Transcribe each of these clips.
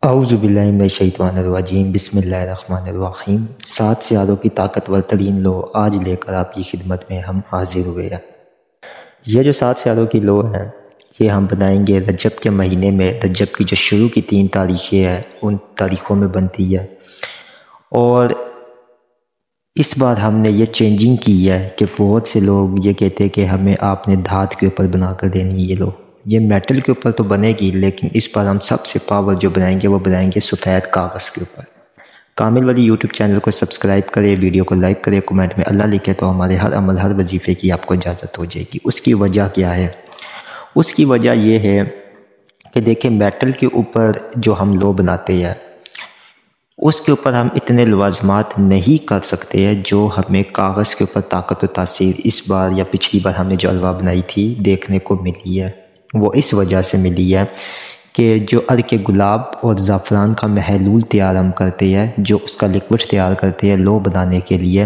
اعوذ باللہ من الشیطان الرجیم بسم اللہ الرحمن الرحیم۔ 7 سیاروں کی طاقتور ترین لو آج لے کر آپ کی خدمت میں ہم حاضر ہوئے ہیں۔ یہ جو 7 سیاروں کی لو ہے یہ ہم بنائیں گے رجب کے مہینے میں۔ رجب کی جو شروع کی 3 تاریخیں ہیں ان تاریخوں میں بنتی ہے، اور اس بار ہم نے یہ چینجنگ کی ہے کہ بہت سے لوگ یہ کہتے ہیں کہ ہمیں آپ نے دھات کے اوپر بنا کر دینی ہے۔ یہ لو یہ میٹل کے اوپر تو بنے گی، لیکن اس بار ہم سب سے پاور جو بنائیں گے وہ بنائیں گے سفید کاغذ کے اوپر۔ کامل والی یوٹیوب چینل کو سبسکرائب کرے، ویڈیو کو لائک کرے، کمنٹ میں اللہ لکھے تو ہمارے ہر عمل ہر وظیفے کی آپ کو اجازت ہو جائے گی۔ اس کی وجہ کیا ہے؟ اس کی وجہ یہ ہے کہ دیکھیں میٹل کے اوپر جو ہم لو بناتے ہیں اس کے اوپر ہم اتنے لوازمات نہیں کر سکتے ہیں جو ہمیں کاغذ کے اوپر طاقت و تاثیر اس بار یا پچھلی بار ہم نے جو الوا بنائی تھی دیکھنے کو ملی ہے۔ وہ اس وجہ سے ملی ہے کہ جو عرق گلاب اور زعفران کا محلول تیار ہم کرتے ہیں، جو اس کا لکوڈ تیار کرتے ہیں لو بنانے کے لیے،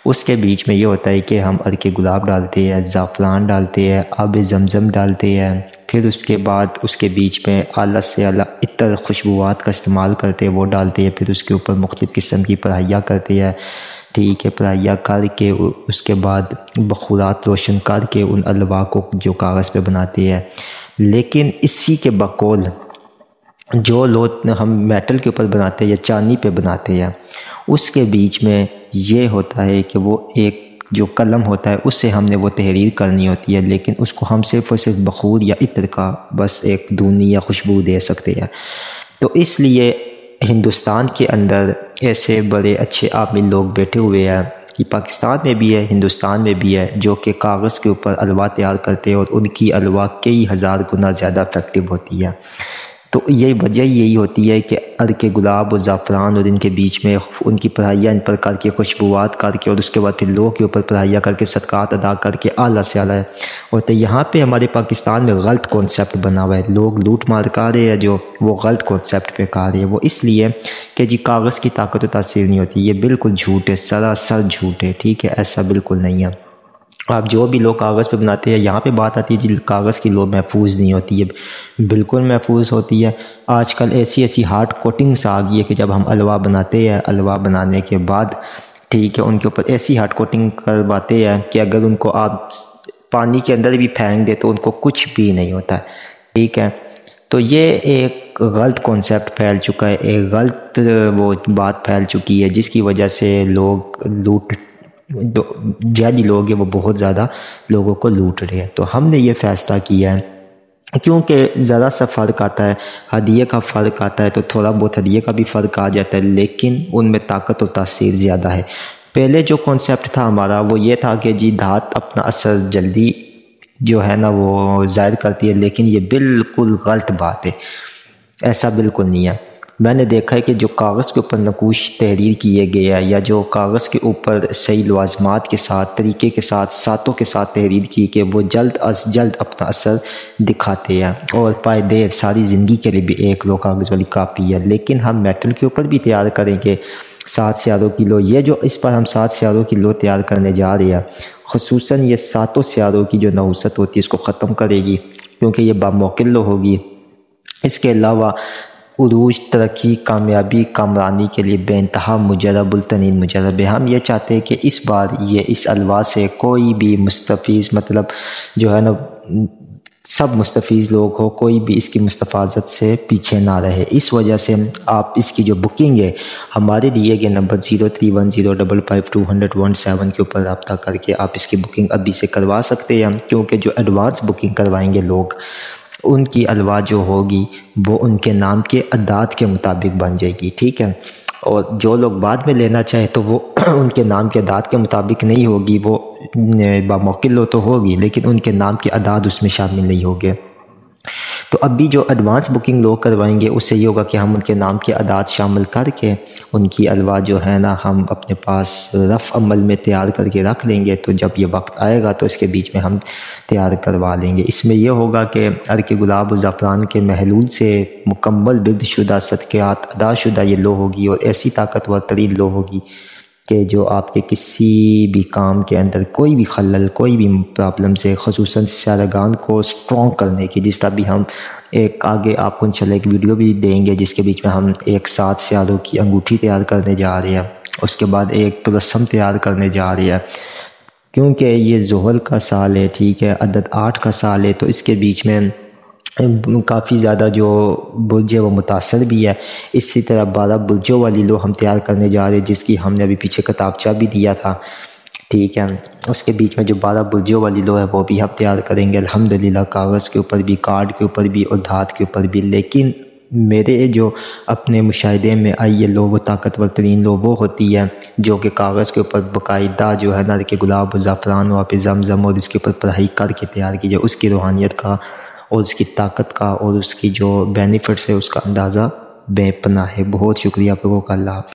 اس کے بیچ میں یہ ہوتا ہے کہ ہم عرق گلاب ڈالتے ہیں، زعفران ڈالتے ہیں، آب زمزم ڈالتے ہیں، پھر اس کے بعد اس کے بیچ میں اعلیٰ سے اعلیٰ عطر خوشبوات کا استعمال کرتے ہیں وہ ڈالتے ہیں، پھر اس کے اوپر مختلف قسم کی پڑھائیاں کرتے ہیں، ٹھیک ہے، پڑھائیاں کر کے اس کے بعد بخورات روشن کر کے ان الوا کو جو کاغذ پہ بناتے ہیں۔ لیکن اسی کے بقول جو لو ہم میٹل کے اوپر بناتے ہیں یا چاندی پہ بناتے ہیں اس کے بیچ میں یہ ہوتا ہے کہ وہ ایک جو قلم ہوتا ہے اس سے ہم نے وہ تحریر کرنی ہوتی ہے، لیکن اس کو ہم صرف اور صرف بخور یا عطر کا بس ایک دھونی یا خوشبو دے سکتے ہیں۔ تو اس لیے ہندوستان کے اندر ایسے بڑے اچھے عامل لوگ بیٹھے ہوئے ہیں کہ پاکستان میں بھی ہے، ہندوستان میں بھی ہے، جو کہ کاغذ کے اوپر الوا تیار کرتے ہیں اور ان کی الوا کئی ہزار گنا زیادہ افیکٹو ہوتی ہے۔ تو یہ وجہ یہی ہوتی ہے کہ عرق گلاب اور زعفران اور ان کے بیچ میں ان کی پڑھائیاں ان پر کر کے خوشبوات کر کے اور اس کے بعد پھر لو کے اوپر پڑھائیاں کر کے صدقات ادا کر کے اعلیٰ سے اعلیٰ ہوتے ہیں۔ یہاں پہ ہمارے پاکستان میں غلط کانسیپٹ بنا ہوا ہے، لوگ لوٹ مار کر رہے ہیں جو وہ غلط کانسیپٹ پہ کہہ رہے ہیں۔ وہ اس لیے کہ جی کاغذ کی طاقت و تاثیر نہیں ہوتی، یہ بالکل جھوٹ ہے، سراسر جھوٹ ہے، ٹھیک ہے، ایسا بالکل نہیں ہے۔ آپ جو بھی لو کاغذ پہ بناتے ہیں، یہاں پہ بات آتی ہے جی کاغذ کی لو محفوظ نہیں ہوتی ہے، بالکل محفوظ ہوتی ہے۔ آج کل ایسی ہارڈ کوٹنگس آ گئی ہے کہ جب ہم الوا بناتے ہیں، الوا بنانے کے بعد ٹھیک ہے ان کے اوپر ایسی ہارڈ کوٹنگ کرواتے ہیں کہ اگر ان کو آپ پانی کے اندر بھی پھینک دے تو ان کو کچھ بھی نہیں ہوتا ہے، ٹھیک ہے۔ تو یہ ایک غلط کانسیپٹ پھیل چکا ہے، ایک غلط وہ بات پھیل چکی ہے جس کی وجہ سے لوگ جعلی لوگ ہیں وہ بہت زیادہ لوگوں کو لوٹ رہے ہیں۔ تو ہم نے یہ فیصلہ کیا ہے کیونکہ ذرا سا فرق آتا ہے، ہدیے کا فرق آتا ہے تو تھوڑا بہت ہدیے کا بھی فرق آ جاتا ہے، لیکن ان میں طاقت و تاثیر زیادہ ہے۔ پہلے جو کانسیپٹ تھا ہمارا وہ یہ تھا کہ جی دھات اپنا اثر جلدی جو ہے نا وہ ظاہر کرتی ہے، لیکن یہ بالکل غلط بات ہے، ایسا بالکل نہیں ہے۔ میں نے دیکھا ہے کہ جو کاغذ کے اوپر نقوش تحریر کیے گئے ہیں یا جو کاغذ کے اوپر صحیح لوازمات کے ساتھ طریقے کے ساتھ ساتوں کے ساتھ تحریر کی کہ وہ جلد از جلد اپنا اثر دکھاتے ہیں اور پائیدار ساری زندگی کے لیے بھی ایک لو کاغذ والی کاپی ہے۔ لیکن ہم میٹل کے اوپر بھی تیار کریں گے 7 سیاروں کی لو۔ یہ جو اس پر ہم 7 سیاروں کی لو تیار کرنے جا رہے ہیں خصوصاً یہ 7 سیاروں کی جو نحوست ہوتی ہے اس کو ختم کرے گی، کیونکہ یہ باموکل لو ہوگی۔ اس کے علاوہ عروج، ترقی، کامیابی، کامرانی کے لیے بے انتہا مجرب الترین مجرب ہے۔ ہم یہ چاہتے ہیں کہ اس بار یہ اس الوا سے کوئی بھی مستفیض مطلب جو ہے نا سب مستفیض لوگ ہو، کوئی بھی اس کی مستفاضت سے پیچھے نہ رہے۔ اس وجہ سے آپ اس کی جو بکنگ ہے ہمارے دیے گئے نمبر 0310552217 کے اوپر رابطہ کر کے آپ اس کی بکنگ ابھی سے کروا سکتے ہیں، کیونکہ جو ایڈوانس بکنگ کروائیں گے لوگ ان کی الوا جو ہوگی وہ ان کے نام کے اعداد کے مطابق بن جائے گی، ٹھیک ہے۔ اور جو لوگ بعد میں لینا چاہے تو وہ ان کے نام کے اعداد کے مطابق نہیں ہوگی، وہ باموکل لو تو ہوگی لیکن ان کے نام کے اعداد اس میں شامل نہیں ہوگے۔ تو ابھی جو ایڈوانس بکنگ لوگ کروائیں گے اس سے یہ ہوگا کہ ہم ان کے نام کے اعداد شامل کر کے ان کی الوا جو ہے نا ہم اپنے پاس رف عمل میں تیار کر کے رکھ لیں گے، تو جب یہ وقت آئے گا تو اس کے بیچ میں ہم تیار کروا لیں گے۔ اس میں یہ ہوگا کہ عرق گلاب و زعفران کے محلول سے مکمل برد شدہ صدقات ادا شدہ یہ لو ہوگی، اور ایسی طاقتور ترین لو ہوگی کہ جو آپ کے کسی بھی کام کے اندر کوئی بھی خلل، کوئی بھی پرابلم سے خصوصاً سیارگان کو سٹرونگ کرنے کی، جس طرح بھی ہم ایک آگے آپ کو انشاءاللہ ایک ویڈیو بھی دیں گے جس کے بیچ میں ہم ایک 7 سیاروں کی انگوٹھی تیار کرنے جا رہے ہیں، اس کے بعد ایک طلسم تیار کرنے جا رہے ہیں، کیونکہ یہ زحل کا سال ہے، ٹھیک ہے، عدد 8 کا سال ہے، تو اس کے بیچ میں کافی زیادہ جو برج ہے وہ متاثر بھی ہے۔ اسی طرح 12 برجوں والی لو ہم تیار کرنے جا رہے ہیں، جس کی ہم نے ابھی پیچھے کتابچہ بھی دیا تھا، ٹھیک ہے۔ اس کے بیچ میں جو 12 برجوں والی لو ہے وہ بھی ہم تیار کریں گے الحمدللہ، کاغذ کے اوپر بھی، کارڈ کے اوپر بھی اور دھات کے اوپر بھی۔ لیکن میرے جو اپنے مشاہدے میں آئی یہ لو وہ طاقتور ترین لو وہ ہوتی ہے جو کہ کاغذ کے اوپر باقاعدہ جو ہے نا کہ گلاب و زعفران و آب زمزم اور اس کے اوپر پڑھائی کر کے تیار کی جائے، اس کی روحانیت کا اور اس کی طاقت کا اور اس کی جو بینیفٹس ہے اس کا اندازہ بے پناہ ہے۔ بہت شکریہ آپ لوگوں کا، اللہ حافظ۔